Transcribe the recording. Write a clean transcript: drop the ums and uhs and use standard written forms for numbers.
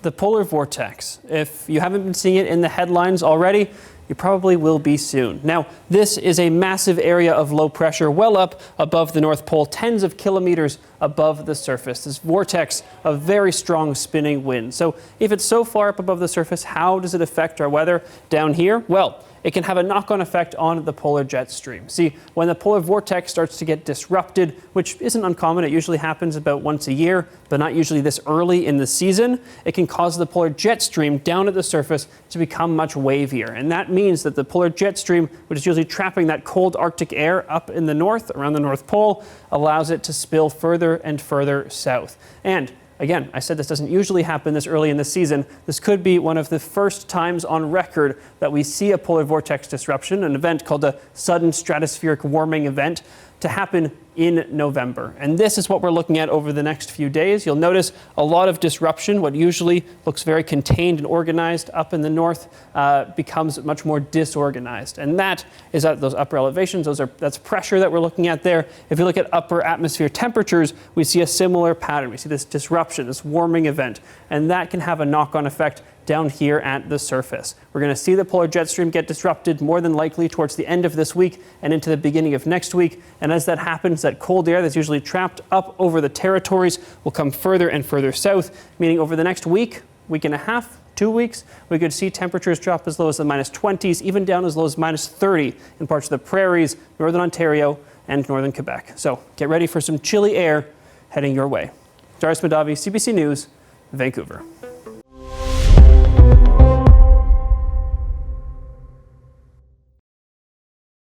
the polar vortex. If you haven't been seeing it in the headlines already, you probably will be soon. Now, this is a massive area of low pressure well up above the North Pole, tens of kilometers above the surface. This vortex of very strong spinning wind. So if it's so far up above the surface, how does it affect our weather down here? Well, it can have a knock-on effect on the polar jet stream. See, when the polar vortex starts to get disrupted, which isn't uncommon, it usually happens about once a year, but not usually this early in the season, it can cause the polar jet stream down at the surface to become much wavier. And that means that the polar jet stream, which is usually trapping that cold Arctic air up in the north, around the North Pole, allows it to spill further and further south. And again, I said this doesn't usually happen this early in the season. This could be one of the first times on record that we see a polar vortex disruption, an event called a sudden stratospheric warming event, to happen in November. And this is what we're looking at over the next few days. You'll notice a lot of disruption. What usually looks very contained and organized up in the north becomes much more disorganized. And that is at those upper elevations. That's pressure that we're looking at there. If you look at upper atmosphere temperatures, we see a similar pattern. We see this disruption, this warming event, and that can have a knock-on effect down here at the surface. We're going to see the polar jet stream get disrupted more than likely towards the end of this week and into the beginning of next week. And as that happens, that cold air that's usually trapped up over the territories will come further and further south, meaning over the next week, week and a half, 2 weeks, we could see temperatures drop as low as the -20s, even down as low as -30 in parts of the prairies, northern Ontario, and northern Quebec. So get ready for some chilly air heading your way. Darius, Mahdavi, CBC News, Vancouver.